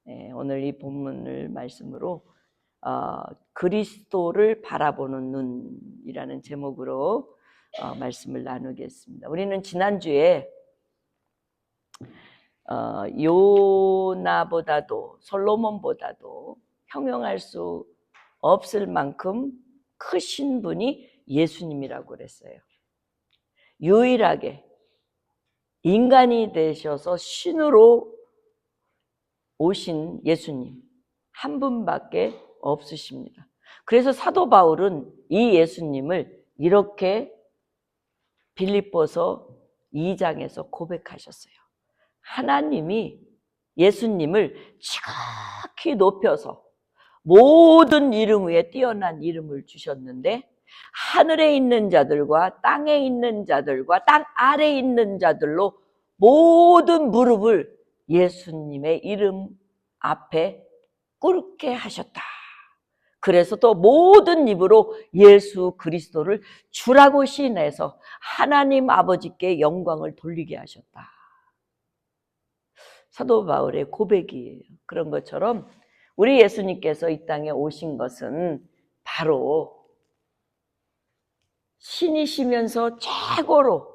오늘 이 본문을 말씀으로 그리스도를 바라보는 눈이라는 제목으로 말씀을 나누겠습니다. 우리는 지난주에 요나보다도 솔로몬보다도 형용할 수 없을 만큼 크신 분이 예수님이라고 그랬어요. 유일하게 인간이 되셔서 신으로 오신 예수님 한 분밖에 없으십니다. 그래서 사도 바울은 이 예수님을 이렇게 빌립보서 2장에서 고백하셨어요. 하나님이 예수님을 지극히 높여서 모든 이름 위에 뛰어난 이름을 주셨는데 하늘에 있는 자들과 땅에 있는 자들과 땅 아래에 있는 자들로 모든 무릎을 예수님의 이름 앞에 꿇게 하셨다. 그래서 또 모든 입으로 예수 그리스도를 주라고 시인해서 하나님 아버지께 영광을 돌리게 하셨다. 사도 바울의 고백이에요. 그런 것처럼 우리 예수님께서 이 땅에 오신 것은 바로 신이시면서 최고로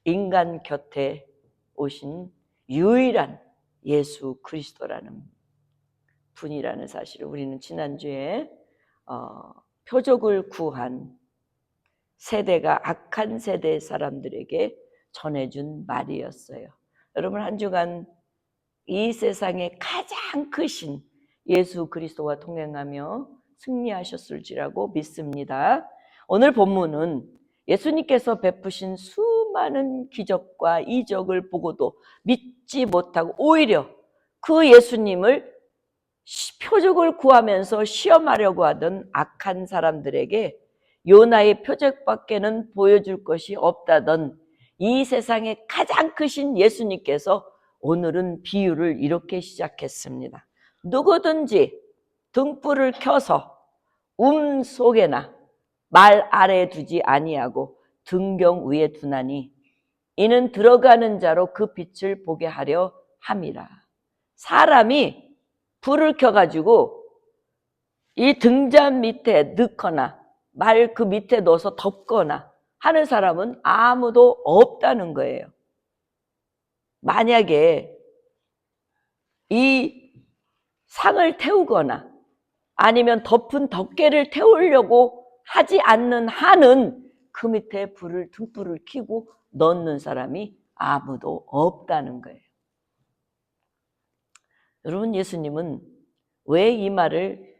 인간 곁에 오신 유일한 예수 그리스도라는 분이라는 사실을 우리는 지난주에 표적을 구한 세대가 악한 세대 사람들에게 전해준 말이었어요. 여러분 한 주간 이 세상에 가장 크신 예수 그리스도와 동행하며 승리하셨을지라고 믿습니다. 오늘 본문은 예수님께서 베푸신 수많은 기적과 이적을 보고도 믿지 못하고 오히려 그 예수님을 표적을 구하면서 시험하려고 하던 악한 사람들에게 요나의 표적밖에는 보여줄 것이 없다던 이 세상에 가장 크신 예수님께서 오늘은 비유를 이렇게 시작했습니다. 누구든지 등불을 켜서 속에나 말 아래에 두지 아니하고 등경 위에 두나니 이는 들어가는 자로 그 빛을 보게 하려 함이라. 사람이 불을 켜가지고 이 등잔 밑에 넣거나 말 그 밑에 넣어서 덮거나 하는 사람은 아무도 없다는 거예요. 만약에 이 상을 태우거나 아니면 덮은 덮개를 태우려고 하지 않는 한은 그 밑에 등불을 켜고 넣는 사람이 아무도 없다는 거예요. 여러분 예수님은 왜 이 말을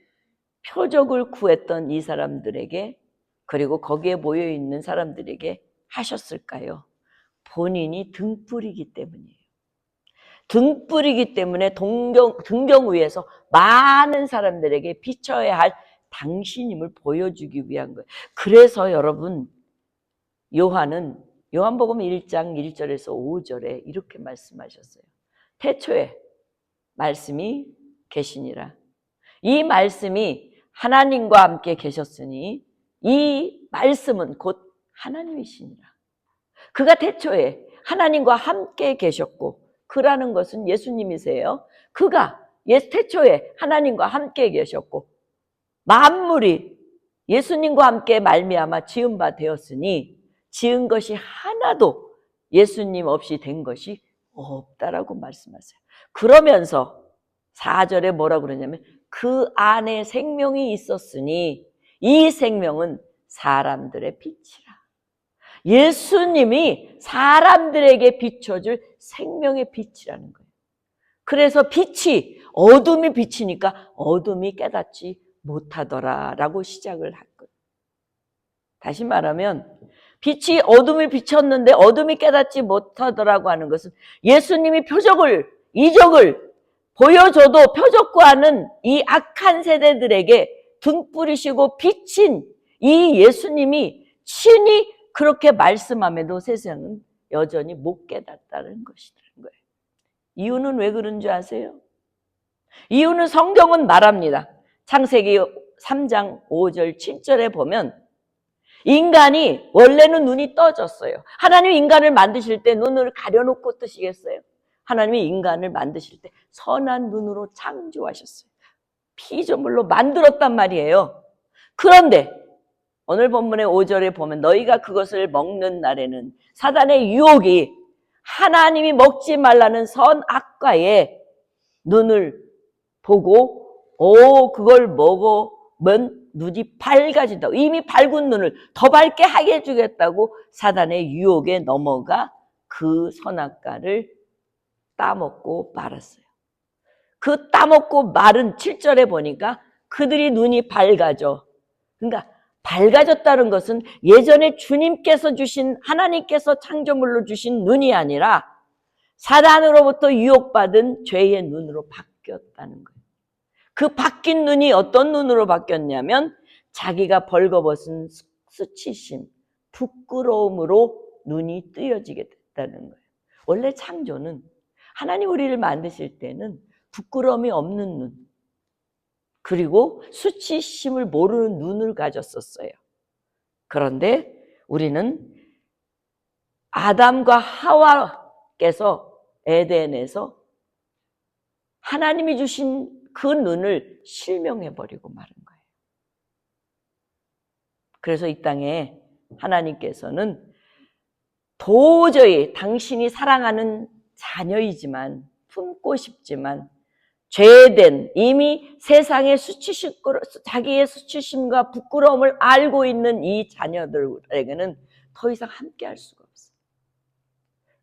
표적을 구했던 이 사람들에게 그리고 거기에 모여있는 사람들에게 하셨을까요? 본인이 등불이기 때문이에요. 등불이기 때문에 등경 위에서 많은 사람들에게 비춰야 할 당신임을 보여주기 위한 거예요. 그래서 여러분 요한은 요한복음 1장 1절에서 5절에 이렇게 말씀하셨어요. 태초에 말씀이 계시니라. 이 말씀이 하나님과 함께 계셨으니 이 말씀은 곧 하나님이시니라. 그가 태초에 하나님과 함께 계셨고 그라는 것은 예수님이세요. 그가 태초에 하나님과 함께 계셨고 만물이 예수님과 함께 말미암아 지은 바 되었으니 지은 것이 하나도 예수님 없이 된 것이 없다라고 말씀하세요. 그러면서 4절에 뭐라고 그러냐면 그 안에 생명이 있었으니 이 생명은 사람들의 빛이라. 예수님이 사람들에게 비춰줄 생명의 빛이라는 거예요. 그래서 빛이 어둠이 비치니까 어둠이 깨닫지 못하더라라고 시작을 할 거예요. 다시 말하면 빛이 어둠을 비쳤는데 어둠이 깨닫지 못하더라고 하는 것은 예수님이 이적을 보여줘도 표적과는 이 악한 세대들에게 등불이시고 빛인 이 예수님이 친히 그렇게 말씀함에도 세상은 여전히 못 깨닫다는 것이라는 거예요. 이유는 왜 그런 줄 아세요? 이유는 성경은 말합니다. 창세기 3장 5절 7절에 보면 인간이 원래는 눈이 떠졌어요. 하나님 인간을 만드실 때 눈을 가려놓고 뜨시겠어요? 하나님이 인간을 만드실 때 선한 눈으로 창조하셨어요. 피조물로 만들었단 말이에요. 그런데 오늘 본문의 5절에 보면 너희가 그것을 먹는 날에는 사단의 유혹이 하나님이 먹지 말라는 선악과에 눈을 보고 그걸 먹으면 눈이 밝아진다고, 이미 밝은 눈을 더 밝게 하게 해주겠다고 사단의 유혹에 넘어가 그 선악과를 따먹고 말았어요. 그 따먹고 마른 7절에 보니까 그들이 눈이 밝아져. 그러니까 밝아졌다는 것은 예전에 주님께서 주신, 하나님께서 창조물로 주신 눈이 아니라 사단으로부터 유혹받은 죄의 눈으로 바뀌었다는 거예요. 그 바뀐 눈이 어떤 눈으로 바뀌었냐면 자기가 벌거벗은 수치심, 부끄러움으로 눈이 뜨여지게 됐다는 거예요. 원래 창조는 하나님 우리를 만드실 때는 부끄러움이 없는 눈, 그리고 수치심을 모르는 눈을 가졌었어요. 그런데 우리는 아담과 하와께서 에덴에서 하나님이 주신 그 눈을 실명해버리고 마른 거예요. 그래서 이 땅에 하나님께서는 도저히 당신이 사랑하는 자녀이지만, 품고 싶지만 죄된, 이미 세상의 자기의 수치심과 부끄러움을 알고 있는 이 자녀들에게는 더 이상 함께할 수가 없어요.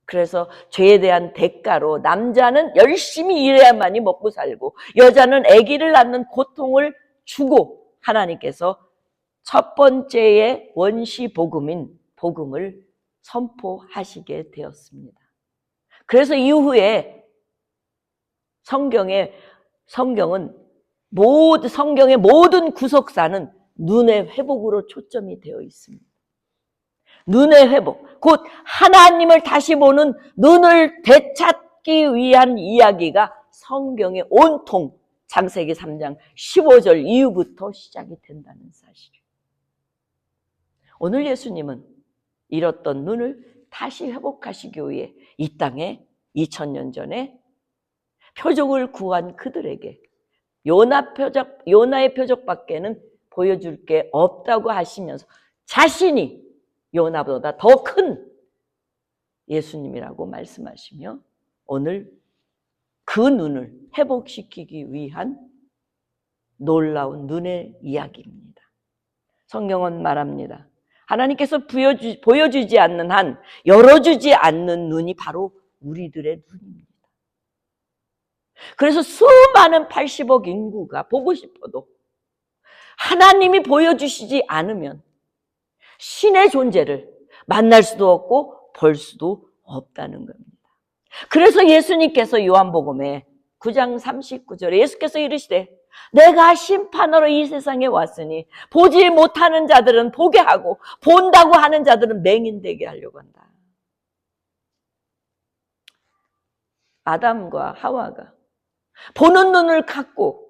그래서 죄에 대한 대가로 남자는 열심히 일해야만이 먹고 살고 여자는 아기를 낳는 고통을 주고 하나님께서 첫 번째의 원시 복음인 복음을 선포하시게 되었습니다. 그래서 이후에 성경의 모든 구속사는 눈의 회복으로 초점이 되어 있습니다. 눈의 회복, 곧 하나님을 다시 보는 눈을 되찾기 위한 이야기가 성경의 온통 창세기 3장 15절 이후부터 시작이 된다는 사실이에요. 오늘 예수님은 잃었던 눈을 다시 회복하시기 위해 이 땅에 2000년 전에 표적을 구한 그들에게 요나의 표적밖에는 보여줄 게 없다고 하시면서 자신이 요나보다 더 큰 예수님이라고 말씀하시며 오늘 그 눈을 회복시키기 위한 놀라운 눈의 이야기입니다. 성경은 말합니다. 하나님께서 보여주지 않는 한 열어주지 않는 눈이 바로 우리들의 눈입니다. 그래서 수많은 80억 인구가 보고 싶어도 하나님이 보여주시지 않으면 신의 존재를 만날 수도 없고 볼 수도 없다는 겁니다. 그래서 예수님께서 요한복음에 9장 39절에 예수께서 이르시되 내가 심판하러 이 세상에 왔으니 보지 못하는 자들은 보게 하고 본다고 하는 자들은 맹인되게 하려고 한다. 아담과 하와가 보는 눈을 갖고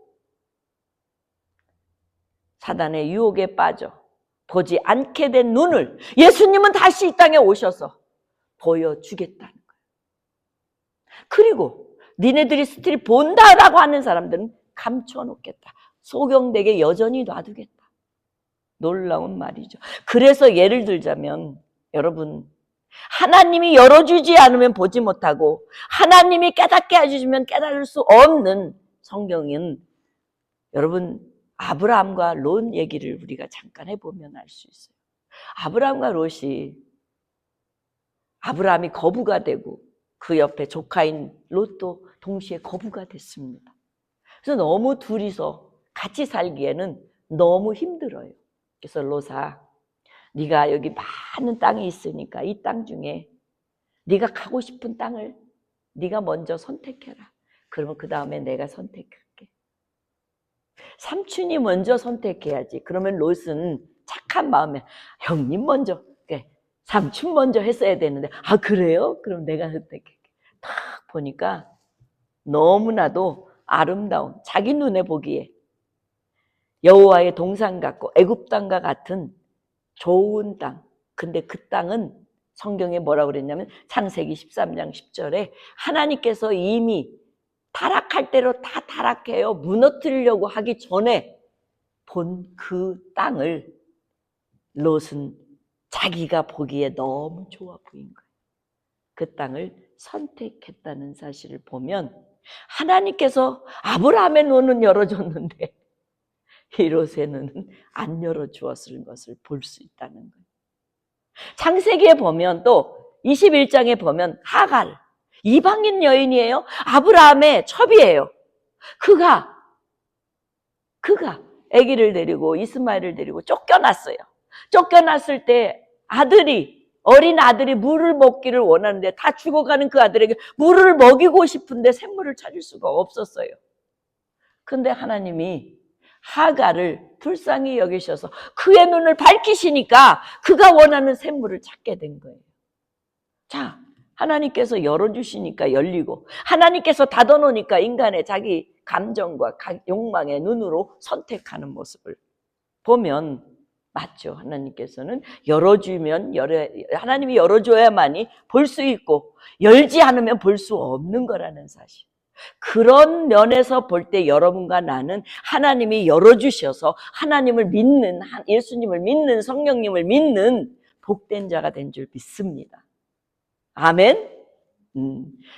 사단의 유혹에 빠져 보지 않게 된 눈을 예수님은 다시 이 땅에 오셔서 보여주겠다는 거예요. 그리고 니네들이 스틸 본다라고 하는 사람들은 감춰놓겠다. 소경되게 여전히 놔두겠다. 놀라운 말이죠. 그래서 예를 들자면 여러분, 하나님이 열어주지 않으면 보지 못하고 하나님이 깨닫게 해주시면 깨달을 수 없는 성경은 여러분 아브라함과 롯 얘기를 우리가 잠깐 해보면 알 수 있어요. 아브라함과 롯이 아브라함이 거부가 되고 그 옆에 조카인 롯도 동시에 거부가 됐습니다. 그래서 너무 둘이서 같이 살기에는 너무 힘들어요. 그래서 롯아, 네가 여기 많은 땅이 있으니까 이 땅 중에 네가 가고 싶은 땅을 네가 먼저 선택해라. 그러면 그 다음에 내가 선택할게. 삼촌이 먼저 선택해야지. 그러면 롯은 착한 마음에 형님 먼저, 삼촌 먼저 했어야 되는데 아 그래요? 그럼 내가 선택할게. 딱 보니까 너무나도 아름다운, 자기 눈에 보기에 여호와의 동산 같고 애굽 땅과 같은 좋은 땅. 근데 그 땅은 성경에 뭐라고 그랬냐면 창세기 13장 10절에 하나님께서 이미 타락할 대로 다 타락해요. 무너뜨리려고 하기 전에 본 그 땅을 롯은 자기가 보기에 너무 좋아 보인 거예요. 그 땅을 선택했다는 사실을 보면 하나님께서 아브라함의 눈은 열어줬는데 이 롯의 눈은 안 열어주었을 것을 볼 수 있다는 거예요. 창세기에 보면 또 21장에 보면 하갈, 이방인 여인이에요. 아브라함의 첩이에요. 그가 아기를 데리고 이스마엘을 데리고 쫓겨났어요. 쫓겨났을 때 어린 아들이 물을 먹기를 원하는데 다 죽어가는 그 아들에게 물을 먹이고 싶은데 샘물을 찾을 수가 없었어요. 근데 하나님이 하갈을 불쌍히 여기셔서 그의 눈을 밝히시니까 그가 원하는 샘물을 찾게 된 거예요. 자, 하나님께서 열어주시니까 열리고 하나님께서 닫아놓으니까 인간의 자기 감정과 욕망의 눈으로 선택하는 모습을 보면 맞죠. 하나님께서는 하나님이 열어줘야만이 볼 수 있고 열지 않으면 볼 수 없는 거라는 사실. 그런 면에서 볼 때 여러분과 나는 하나님이 열어주셔서 하나님을 믿는, 예수님을 믿는, 성령님을 믿는 복된 자가 된 줄 믿습니다. 아멘.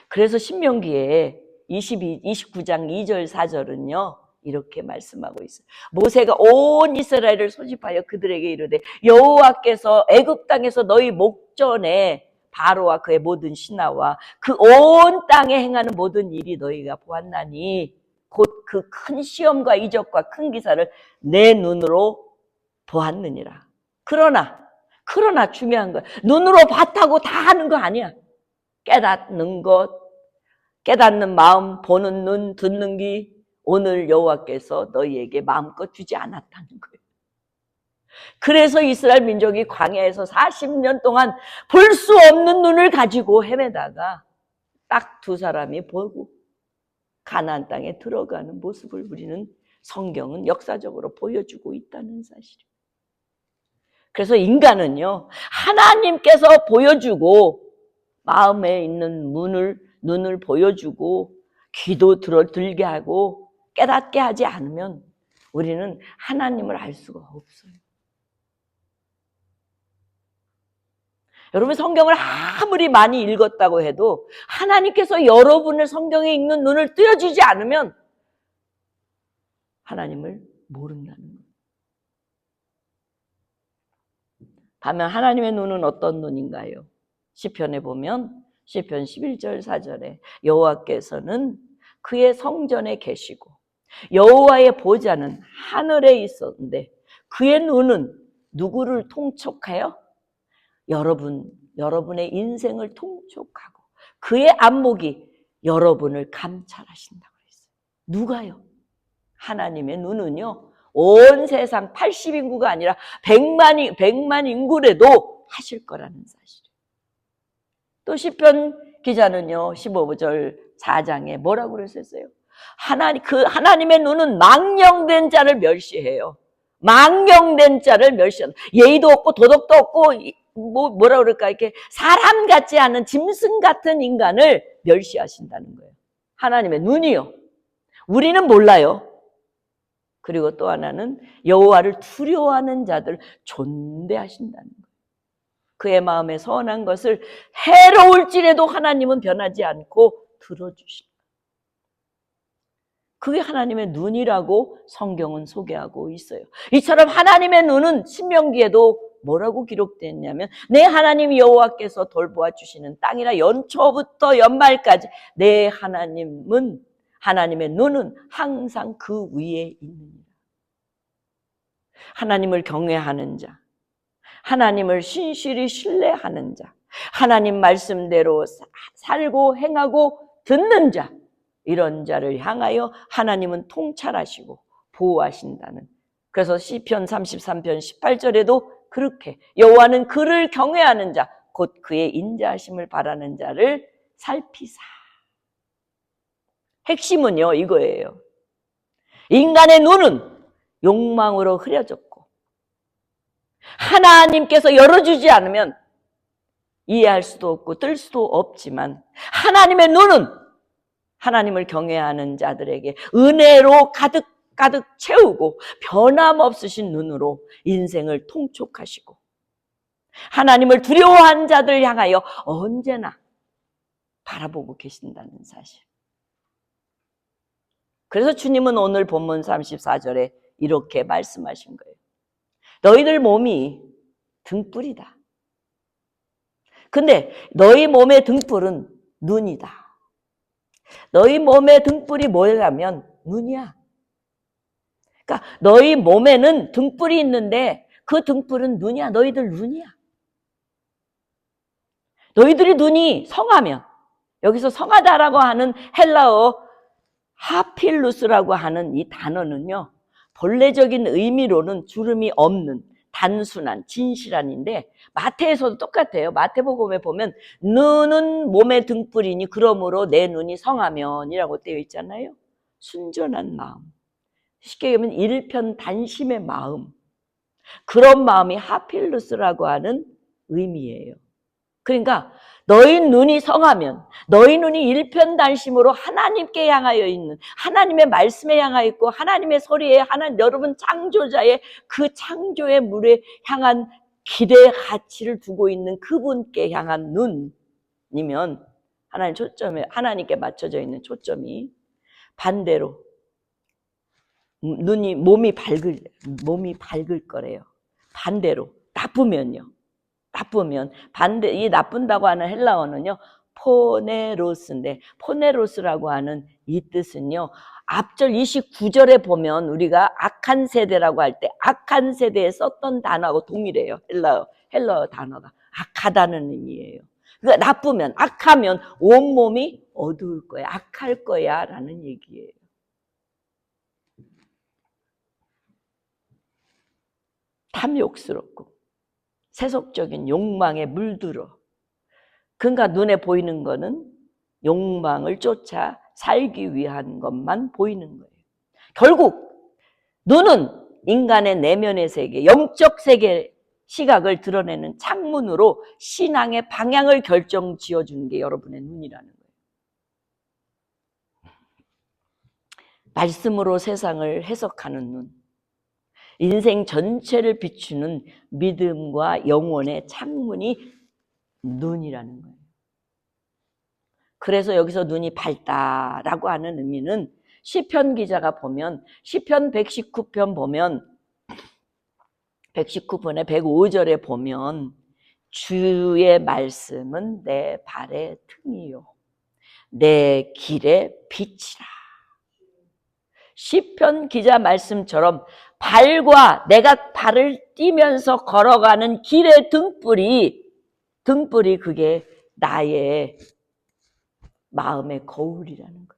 그래서 신명기에 29장 2절 4절은요 이렇게 말씀하고 있어요. 모세가 온 이스라엘을 소집하여 그들에게 이르되 여호와께서 애굽 땅에서 너희 목전에 바로와 그의 모든 신하와 그 온 땅에 행하는 모든 일이 너희가 보았나니 곧 그 큰 시험과 이적과 큰 기사를 내 눈으로 보았느니라. 그러나 중요한 거야. 눈으로 봤다고 다 하는 거 아니야. 깨닫는 것, 깨닫는 마음, 보는 눈, 듣는 귀, 오늘 여호와께서 너희에게 마음껏 주지 않았다는 거예요. 그래서 이스라엘 민족이 광야에서 40년 동안 볼 수 없는 눈을 가지고 헤매다가 딱 두 사람이 보고 가나안 땅에 들어가는 모습을 우리는 성경은 역사적으로 보여주고 있다는 사실이에요. 그래서 인간은요, 하나님께서 보여주고 마음에 있는 눈을 보여주고 귀도 들게 하고 깨닫게 하지 않으면 우리는 하나님을 알 수가 없어요. 여러분 성경을 아무리 많이 읽었다고 해도 하나님께서 여러분을 성경에 읽는 눈을 뜨여주지 않으면 하나님을 모른다는 거예요. 반면 하나님의 눈은 어떤 눈인가요? 시편에 보면 시편 11절 4절에 여호와께서는 그의 성전에 계시고 여호와의 보좌는 하늘에 있었는데 그의 눈은 누구를 통촉하여? 여러분의 인생을 통촉하고 그의 안목이 여러분을 감찰하신다고 했어요. 누가요? 하나님의 눈은요, 온 세상 80인구가 아니라 100만 인구라도 하실 거라는 사실이에요. 또 시편 기자는요, 15절 4장에 뭐라고 그랬었어요? 하나님의 눈은 망령된 자를 멸시해요. 망령된 자를 멸시한다. 예의도 없고 도덕도 없고 뭐라 그럴까, 이렇게 사람 같지 않은 짐승 같은 인간을 멸시하신다는 거예요. 하나님의 눈이요. 우리는 몰라요. 그리고 또 하나는 여호와를 두려워하는 자들 존대하신다는 거예요. 그의 마음에 선한 것을 해로울지라도 하나님은 변하지 않고 들어주십니다. 그게 하나님의 눈이라고 성경은 소개하고 있어요. 이처럼 하나님의 눈은 신명기에도 뭐라고 기록되었냐면 내 하나님 여호와께서 돌보아 주시는 땅이라 연초부터 연말까지 내 하나님의 눈은 항상 그 위에 있느니라. 하나님을 경외하는 자, 하나님을 신실히 신뢰하는 자, 하나님 말씀대로 살고 행하고 듣는 자, 이런 자를 향하여 하나님은 통찰하시고 보호하신다는. 그래서 시편 33편 18절에도 그렇게 여호와는 그를 경외하는 자, 곧 그의 인자하심을 바라는 자를 살피사. 핵심은요 이거예요. 인간의 눈은 욕망으로 흐려졌고 하나님께서 열어주지 않으면 이해할 수도 없고 뜰 수도 없지만 하나님의 눈은 하나님을 경외하는 자들에게 은혜로 가득 채우고 변함없으신 눈으로 인생을 통촉하시고 하나님을 두려워하는 자들을 향하여 언제나 바라보고 계신다는 사실. 그래서 주님은 오늘 본문 34절에 이렇게 말씀하신 거예요. 너희들 몸이 등불이다. 근데 너희 몸의 등불은 눈이다. 너희 몸의 등불이 뭐냐면 눈이야. 그러니까 너희 몸에는 등불이 있는데 그 등불은 눈이야. 너희들 눈이야. 너희들이 눈이 성하면, 여기서 성하다라고 하는 헬라어 하필루스라고 하는 이 단어는요, 본래적인 의미로는 주름이 없는 단순한 진실한인데 마태에서도 똑같아요. 마태복음에 보면 눈은 몸의 등불이니 그러므로 내 눈이 성하면이라고 되어 있잖아요. 순전한 마음, 쉽게 얘기하면 일편단심의 마음, 그런 마음이 하필루스라고 하는 의미예요. 그러니까 너희 눈이 성하면, 너희 눈이 일편단심으로 하나님께 향하여 있는, 하나님의 말씀에 향하여 있고 하나님의 소리에, 하나님 여러분 창조자의 그 창조의 물에 향한 기대의 가치를 두고 있는 그분께 향한 눈이면 하나님 초점에, 하나님께 맞춰져 있는 초점이 반대로 몸이 밝을 거래요. 반대로 나쁘면 이 나쁜다고 하는 헬라어는요, 포네로스인데, 포네로스라고 하는 이 뜻은요, 앞절 29절에 보면 우리가 악한 세대라고 할 때 악한 세대에 썼던 단어하고 동일해요. 헬라어 단어가 악하다는 의미예요. 그러니까 나쁘면, 악하면 온몸이 어두울 거야, 악할 거야 라는 얘기예요. 탐욕스럽고 세속적인 욕망에 물들어, 그러니까 눈에 보이는 거는 욕망을 쫓아 살기 위한 것만 보이는 거예요. 결국 눈은 인간의 내면의 세계, 영적 세계 시각을 드러내는 창문으로 신앙의 방향을 결정지어주는 게 여러분의 눈이라는 거예요. 말씀으로 세상을 해석하는 눈, 인생 전체를 비추는 믿음과 영혼의 창문이 눈이라는 거예요. 그래서 여기서 눈이 밝다라고 하는 의미는 시편 기자가 보면 시편 119편 보면 119편의 105절에 보면 주의 말씀은 내 발의 틈이요 내 길의 빛이라. 시편 기자 말씀처럼 발과 내가 발을 띄면서 걸어가는 길의 등불이 그게 나의 마음의 거울이라는 거예요.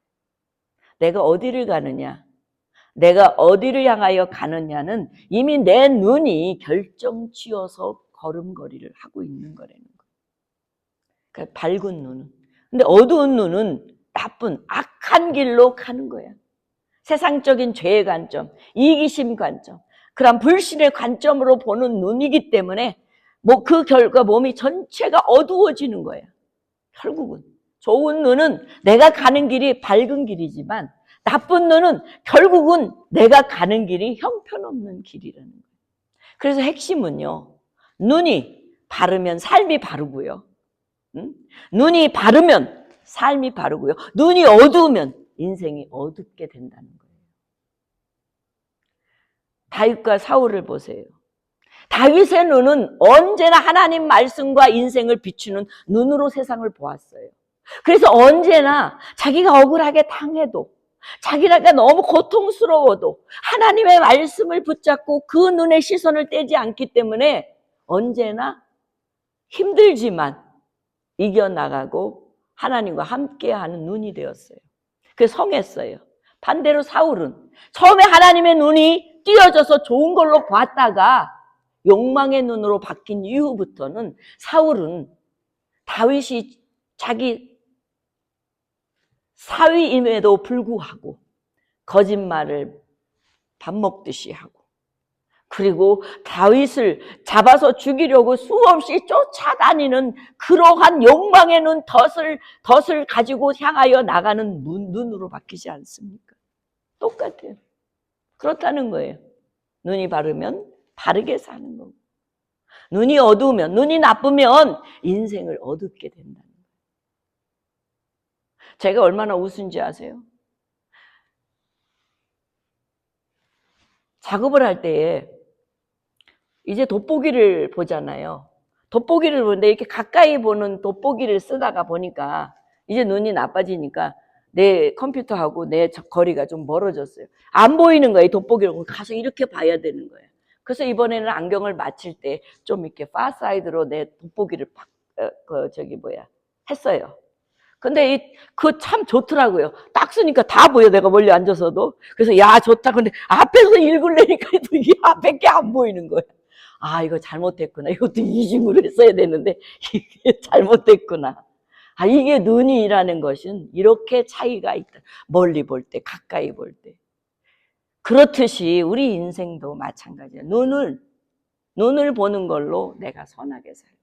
내가 어디를 가느냐, 내가 어디를 향하여 가느냐는 이미 내 눈이 결정지어서 걸음걸이를 하고 있는 거라는 거예요. 그러니까 밝은 눈은. 근데 어두운 눈은 나쁜 악한 길로 가는 거야. 세상적인 죄의 관점, 이기심 관점, 그런 불신의 관점으로 보는 눈이기 때문에 그 결과 몸이 전체가 어두워지는 거예요. 결국은 좋은 눈은 내가 가는 길이 밝은 길이지만 나쁜 눈은 결국은 내가 가는 길이 형편없는 길이라는 거예요. 그래서 핵심은요, 눈이 바르면 삶이 바르고요, 눈이 바르면 삶이 바르고요, 눈이 어두우면 인생이 어둡게 된다는 거예요. 다윗과 사울을 보세요. 다윗의 눈은 언제나 하나님 말씀과 인생을 비추는 눈으로 세상을 보았어요. 그래서 언제나 자기가 억울하게 당해도, 자기가 너무 고통스러워도 하나님의 말씀을 붙잡고 그 눈의 시선을 떼지 않기 때문에 언제나 힘들지만 이겨나가고 하나님과 함께하는 눈이 되었어요. 그래서 성했어요. 반대로 사울은 처음에 하나님의 눈이 띄어져서 좋은 걸로 봤다가 욕망의 눈으로 바뀐 이후부터는 사울은 다윗이 자기 사위임에도 불구하고 거짓말을 밥 먹듯이 하고 그리고 다윗을 잡아서 죽이려고 수없이 쫓아다니는 그러한 욕망의 눈, 덫을 가지고 향하여 나가는 눈으로 바뀌지 않습니까? 똑같아요. 그렇다는 거예요. 눈이 바르면 바르게 사는 거고, 눈이 어두우면, 눈이 나쁘면 인생을 어둡게 된다는 거예요. 제가 얼마나 우스운지 아세요? 작업을 할 때에 이제 돋보기를 보잖아요. 돋보기를 보는데 이렇게 가까이 보는 돋보기를 쓰다가 보니까 이제 눈이 나빠지니까 내 컴퓨터하고 내 거리가 좀 멀어졌어요. 안 보이는 거예요. 돋보기를 가서 이렇게 봐야 되는 거예요. 그래서 이번에는 안경을 맞출 때 좀 이렇게 파사이드로 내 돋보기를 했어요. 근데 그거 참 좋더라고요. 딱 쓰니까 다 보여, 내가 멀리 앉아서도. 그래서 야, 좋다. 근데 앞에서 읽으려니까 이 앞에 게 안 보이는 거예요. 아, 이거 잘못했구나. 이것도 이중으로 했어야 되는데 이게 잘못됐구나. 아, 이게 눈이라는 것은 이렇게 차이가 있다. 멀리 볼 때, 가까이 볼 때. 그렇듯이 우리 인생도 마찬가지예요. 눈을 보는 걸로 내가 선하게 살고,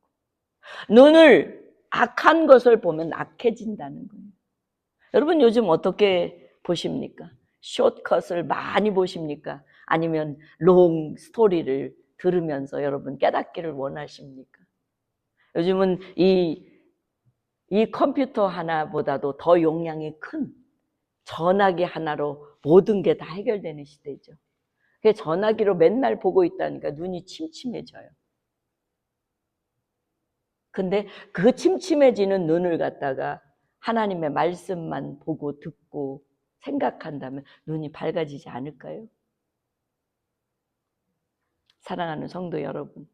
눈을 악한 것을 보면 악해진다는 거예요. 여러분 요즘 어떻게 보십니까? 숏컷을 많이 보십니까? 아니면 롱 스토리를 들으면서 여러분 깨닫기를 원하십니까? 요즘은 이 컴퓨터 하나보다도 더 용량이 큰 전화기 하나로 모든 게 다 해결되는 시대죠. 그 전화기로 맨날 보고 있다니까 눈이 침침해져요. 근데 그 침침해지는 눈을 갖다가 하나님의 말씀만 보고 듣고 생각한다면 눈이 밝아지지 않을까요? 사랑하는 성도 여러분,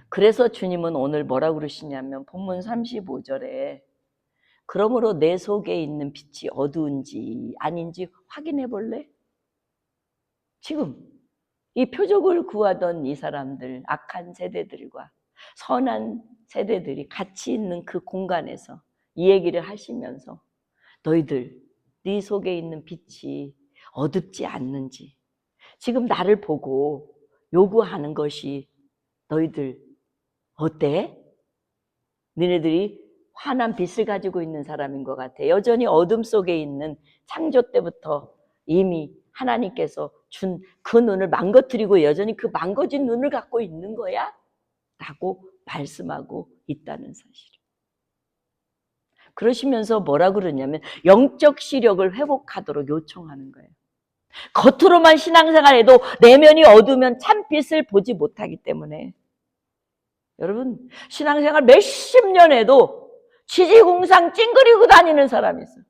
그래서 주님은 오늘 뭐라고 그러시냐면 본문 35절에 그러므로 내 속에 있는 빛이 어두운지 아닌지 확인해 볼래? 지금 이 표적을 구하던 이 사람들, 악한 세대들과 선한 세대들이 같이 있는 그 공간에서 이 얘기를 하시면서 너희들, 네 속에 있는 빛이 어둡지 않는지, 지금 나를 보고 요구하는 것이 너희들 어때? 너네들이 환한 빛을 가지고 있는 사람인 것 같아. 여전히 어둠 속에 있는 창조 때부터 이미 하나님께서 준 그 눈을 망가뜨리고 여전히 그 망가진 눈을 갖고 있는 거야? 라고 말씀하고 있다는 사실. 그러시면서 뭐라 그러냐면 영적 시력을 회복하도록 요청하는 거예요. 겉으로만 신앙생활해도 내면이 어두우면 참빛을 보지 못하기 때문에 여러분 신앙생활 몇십 년 해도 지지공상 찡그리고 다니는 사람이 있어요.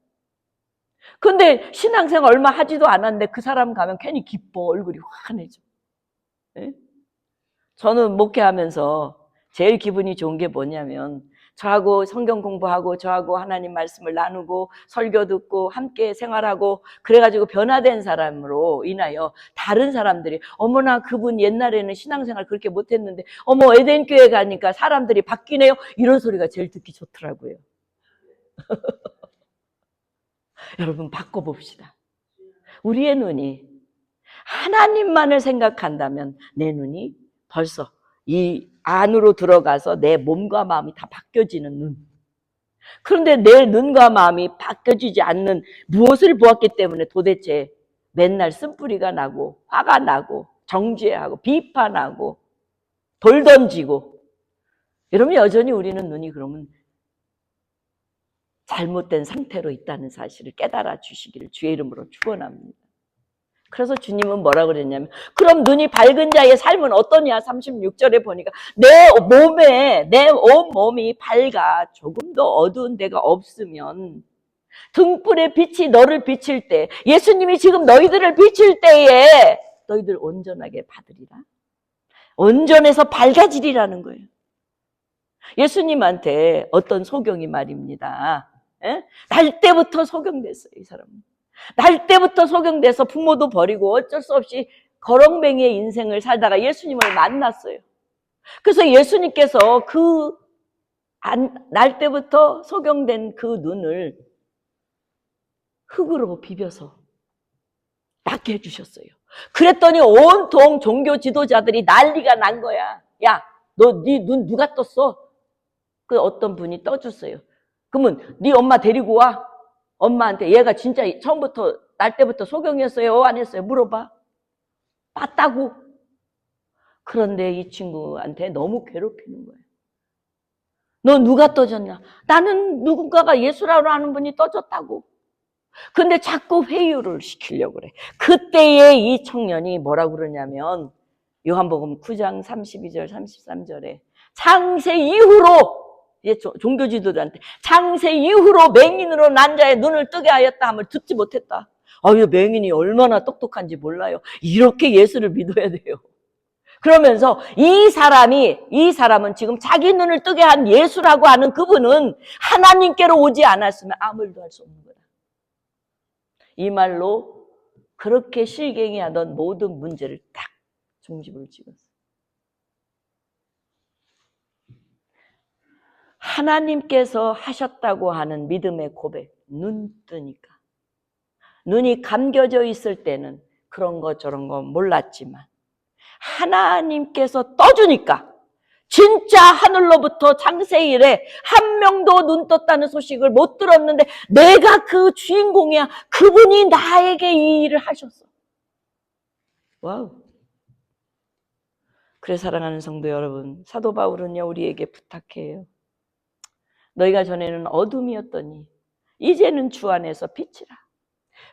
근데 신앙생활 얼마 하지도 않았는데 그 사람 가면 괜히 기뻐, 얼굴이 환해져. 네? 저는 목회하면서 제일 기분이 좋은 게 뭐냐면 저하고 성경 공부하고 저하고 하나님 말씀을 나누고 설교 듣고 함께 생활하고 그래가지고 변화된 사람으로 인하여 다른 사람들이 어머나 그분 옛날에는 신앙생활 그렇게 못했는데 어머 에덴교회 가니까 사람들이 바뀌네요, 이런 소리가 제일 듣기 좋더라고요. 여러분 바꿔봅시다. 우리의 눈이 하나님만을 생각한다면 내 눈이 벌써 이 안으로 들어가서 내 몸과 마음이 다 바뀌어지는 눈. 그런데 내 눈과 마음이 바뀌어지지 않는 무엇을 보았기 때문에 도대체 맨날 쓴뿌리가 나고 화가 나고 정죄하고 비판하고 돌 던지고 이러면 여전히 우리는 눈이 그러면 잘못된 상태로 있다는 사실을 깨달아 주시기를 주의 이름으로 축원합니다. 그래서 주님은 뭐라고 그랬냐면 그럼 눈이 밝은 자의 삶은 어떠냐? 36절에 보니까 내 온 몸이 밝아 조금도 어두운 데가 없으면 등불의 빛이 너를 비칠 때, 예수님이 지금 너희들을 비칠 때에 너희들 온전하게 받으리라. 온전해서 밝아지리라는 거예요. 예수님한테 어떤 소경이 말입니다. 날 때부터 소경됐어요, 이 사람은. 날 때부터 소경돼서 부모도 버리고 어쩔 수 없이 거렁뱅이의 인생을 살다가 예수님을 만났어요. 그래서 예수님께서 날 때부터 소경된 그 눈을 흙으로 비벼서 낫게 해주셨어요. 그랬더니 온통 종교 지도자들이 난리가 난 거야. 야, 너 네 눈 누가 떴어? 그 어떤 분이 떠줬어요. 그러면 네 엄마 데리고 와. 엄마한테 얘가 진짜 처음부터 날 때부터 소경이었어요? 안 했어요? 물어봐. 봤다고. 그런데 이 친구한테 너무 괴롭히는 거예요. 너 누가 떠줬냐? 나는 누군가가 예수라고 하는 분이 떠줬다고. 근데 자꾸 회유를 시키려고 그래. 그때에 이 청년이 뭐라고 그러냐면 요한복음 9장 32절 33절에 창세 이후로 종교 지도자한테 창세 이후로 맹인으로 난 자의 눈을 뜨게 하였다 함을 듣지 못했다. 아유, 맹인이 얼마나 똑똑한지 몰라요. 이렇게 예수를 믿어야 돼요. 그러면서 이 사람은 지금 자기 눈을 뜨게 한 예수라고 하는 그분은 하나님께로 오지 않았으면 아무 일도 할 수 없는 거다. 이 말로 그렇게 실갱이 하던 모든 문제를 딱 종집을 찍었어요. 하나님께서 하셨다고 하는 믿음의 고백, 눈 뜨니까. 눈이 감겨져 있을 때는 그런 거 저런 거 몰랐지만 하나님께서 떠주니까 진짜 하늘로부터 창세일에 한 명도 눈 떴다는 소식을 못 들었는데 내가 그 주인공이야. 그분이 나에게 이 일을 하셨어. 와우. 그래 사랑하는 성도 여러분, 사도 바울은요 우리에게 부탁해요. 너희가 전에는 어둠이었더니 이제는 주 안에서 빛이라.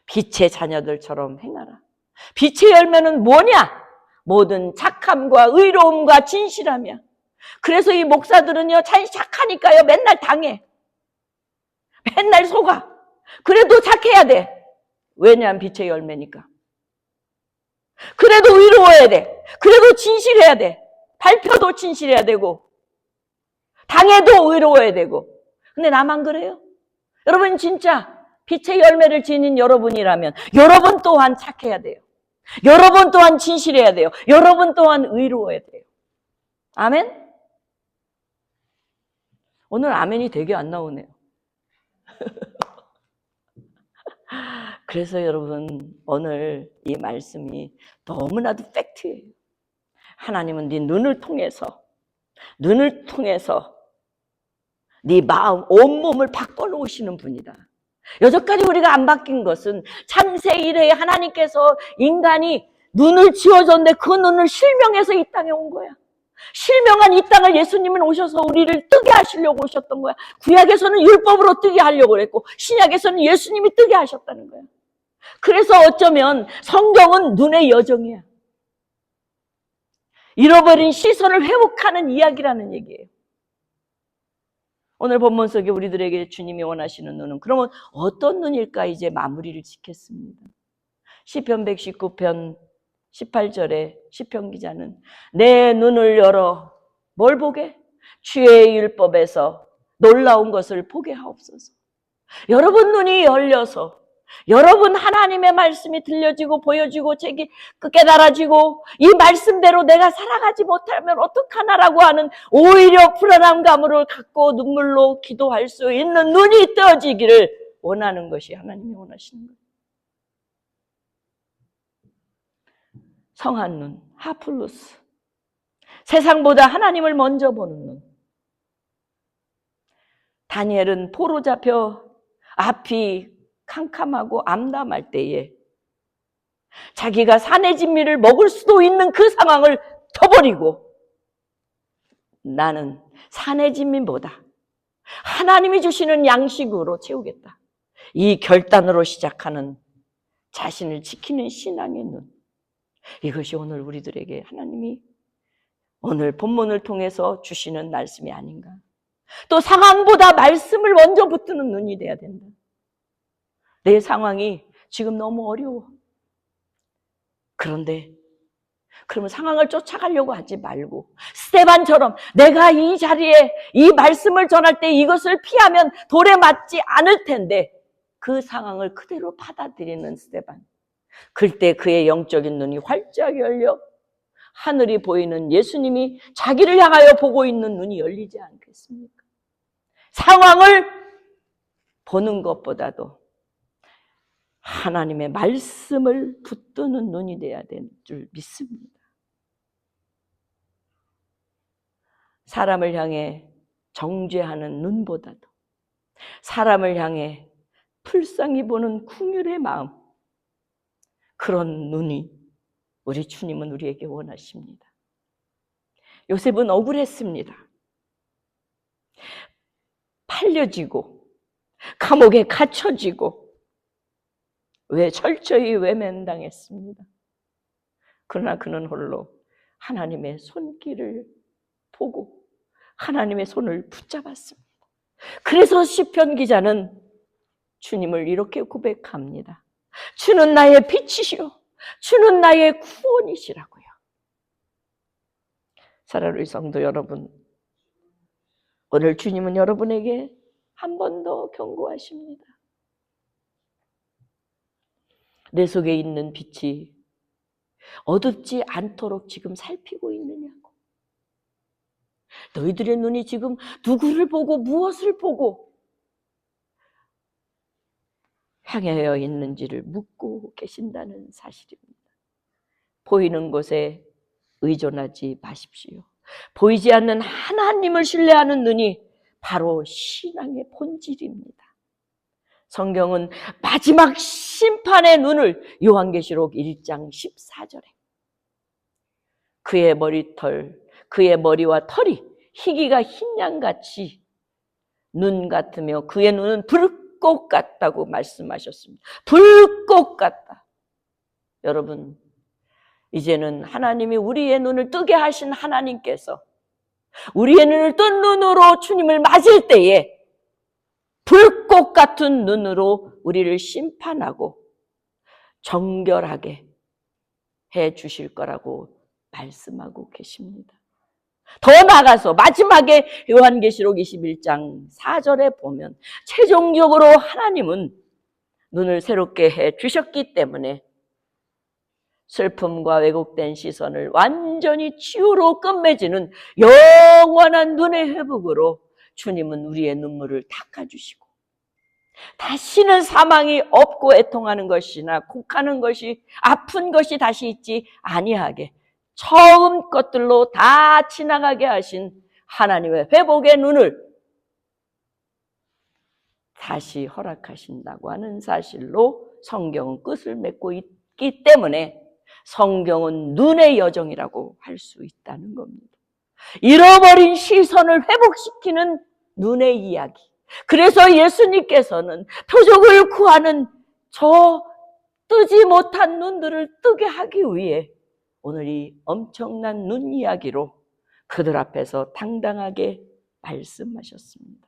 빛의 자녀들처럼 행하라. 빛의 열매는 뭐냐? 모든 착함과 의로움과 진실함이야. 그래서 이 목사들은요 참 착하니까요 맨날 당해. 맨날 속아. 그래도 착해야 돼. 왜냐하면 빛의 열매니까. 그래도 의로워야 돼. 그래도 진실해야 돼. 발표도 진실해야 되고 당해도 의로워야 되고. 근데 나만 그래요? 여러분 진짜 빛의 열매를 지닌 여러분이라면 여러분 또한 착해야 돼요. 여러분 또한 진실해야 돼요. 여러분 또한 의로워야 돼요. 아멘? 오늘 아멘이 되게 안 나오네요. 그래서 여러분 오늘 이 말씀이 너무나도 팩트예요. 하나님은 네 눈을 통해서 네 마음, 온몸을 바꿔놓으시는 분이다. 여태까지 우리가 안 바뀐 것은 창세 이래에 하나님께서 인간이 눈을 지어줬는데 그 눈을 실명해서 이 땅에 온 거야. 실명한 이 땅을 예수님은 오셔서 우리를 뜨게 하시려고 오셨던 거야. 구약에서는 율법으로 뜨게 하려고 그랬고 신약에서는 예수님이 뜨게 하셨다는 거야. 그래서 어쩌면 성경은 눈의 여정이야. 잃어버린 시선을 회복하는 이야기라는 얘기예요. 오늘 본문 속에 우리들에게 주님이 원하시는 눈은 그러면 어떤 눈일까 이제 마무리를 짓겠습니다. 시편 119편 18절에 시편 기자는 내 눈을 열어 뭘 보게? 주의 율법에서 놀라운 것을 보게 하옵소서. 여러분 눈이 열려서 여러분 하나님의 말씀이 들려지고 보여지고 깨달아지고 이 말씀대로 내가 살아가지 못하면 어떡하나라고 하는 오히려 불안한 감을 갖고 눈물로 기도할 수 있는 눈이 떠지기를 원하는 것이 하나님이 원하시는 거예요. 성한 눈, 하플루스. 세상보다 하나님을 먼저 보는 눈. 다니엘은 포로 잡혀 앞이 캄캄하고 암담할 때에 자기가 산의 진미를 먹을 수도 있는 그 상황을 져버리고 나는 산의 진미보다 하나님이 주시는 양식으로 채우겠다. 이 결단으로 시작하는 자신을 지키는 신앙의 눈. 이것이 오늘 우리들에게 하나님이 오늘 본문을 통해서 주시는 말씀이 아닌가. 또 상황보다 말씀을 먼저 붙드는 눈이 돼야 된다. 내 상황이 지금 너무 어려워. 그런데 그러면 상황을 쫓아가려고 하지 말고 스데반처럼 내가 이 자리에 이 말씀을 전할 때 이것을 피하면 돌에 맞지 않을 텐데 그 상황을 그대로 받아들이는 스데반. 그때 그의 영적인 눈이 활짝 열려 하늘이 보이는 예수님이 자기를 향하여 보고 있는 눈이 열리지 않겠습니까? 상황을 보는 것보다도 하나님의 말씀을 붙드는 눈이 되어야 될 줄 믿습니다. 사람을 향해 정죄하는 눈보다도 사람을 향해 불쌍히 보는 긍휼의 마음, 그런 눈이 우리 주님은 우리에게 원하십니다. 요셉은 억울했습니다. 팔려지고 감옥에 갇혀지고 철저히 외면당했습니다. 그러나 그는 홀로 하나님의 손길을 보고 하나님의 손을 붙잡았습니다. 그래서 시편 기자는 주님을 이렇게 고백합니다. 주는 나의 빛이시오, 주는 나의 구원이시라고요. 사랑하는 성도 여러분, 오늘 주님은 여러분에게 한 번 더 경고하십니다. 내 속에 있는 빛이 어둡지 않도록 지금 살피고 있느냐고. 너희들의 눈이 지금 누구를 보고 무엇을 보고 향하여 있는지를 묻고 계신다는 사실입니다. 보이는 것에 의존하지 마십시오. 보이지 않는 하나님을 신뢰하는 눈이 바로 신앙의 본질입니다. 성경은 마지막 심판의 눈을 요한계시록 1장 14절에 그의 그의 머리와 털이 희기가 흰 양같이 눈 같으며 그의 눈은 불꽃 같다고 말씀하셨습니다. 불꽃 같다. 여러분, 이제는 하나님이 우리의 눈을 뜨게 하신 하나님께서 우리의 눈을 뜬 눈으로 주님을 맞을 때에 불꽃 같은 눈으로 우리를 심판하고 정결하게 해 주실 거라고 말씀하고 계십니다. 더 나아가서 마지막에 요한계시록 21장 4절에 보면 최종적으로 하나님은 눈을 새롭게 해 주셨기 때문에 슬픔과 왜곡된 시선을 완전히 치유로 끝맺는 영원한 눈의 회복으로 주님은 우리의 눈물을 닦아주시고 다시는 사망이 없고 애통하는 것이나 곡하는 것이 아픈 것이 다시 있지 아니하게 처음 것들로 다 지나가게 하신 하나님의 회복의 눈을 다시 허락하신다고 하는 사실로 성경은 끝을 맺고 있기 때문에 성경은 눈의 여정이라고 할 수 있다는 겁니다. 잃어버린 시선을 회복시키는 눈의 이야기. 그래서 예수님께서는 표적을 구하는 저 뜨지 못한 눈들을 뜨게 하기 위해 오늘 이 엄청난 눈 이야기로 그들 앞에서 당당하게 말씀하셨습니다.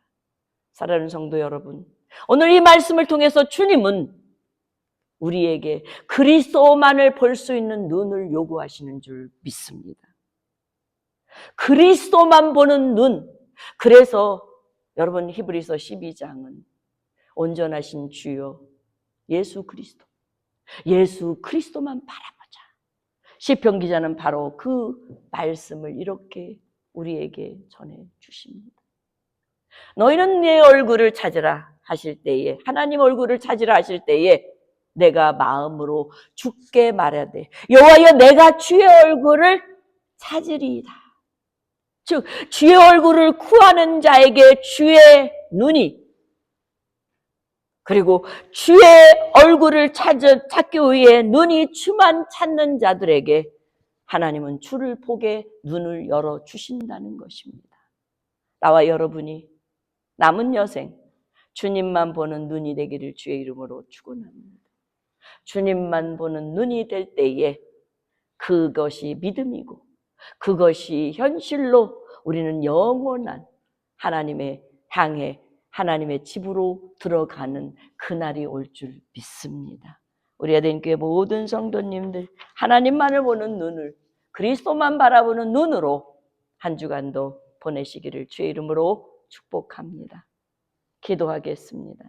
사랑하는 성도 여러분, 오늘 이 말씀을 통해서 주님은 우리에게 그리스도만을 볼 수 있는 눈을 요구하시는 줄 믿습니다. 그리스도만 보는 눈. 그래서 여러분 히브리서 12장은 온전하신 주여 예수 그리스도만 바라보자. 시편 기자는 바로 그 말씀을 이렇게 우리에게 전해 주십니다. 너희는 내 얼굴을 찾으라 하실 때에, 하나님 얼굴을 찾으라 하실 때에 내가 마음으로 주께 말하되 여호와여 내가 주의 얼굴을 찾으리이다. 즉 주의 얼굴을 구하는 자에게 주의 눈이, 그리고 주의 얼굴을 찾기 위해 눈이 주만 찾는 자들에게 하나님은 주를 보게 눈을 열어주신다는 것입니다. 나와 여러분이 남은 여생 주님만 보는 눈이 되기를 주의 이름으로 축원합니다. 주님만 보는 눈이 될 때에 그것이 믿음이고 그것이 현실로 우리는 영원한 하나님의 향해 하나님의 집으로 들어가는 그날이 올 줄 믿습니다. 우리 아덴교회 모든 성도님들 하나님만을 보는 눈을, 그리스도만 바라보는 눈으로 한 주간도 보내시기를 주의 이름으로 축복합니다. 기도하겠습니다.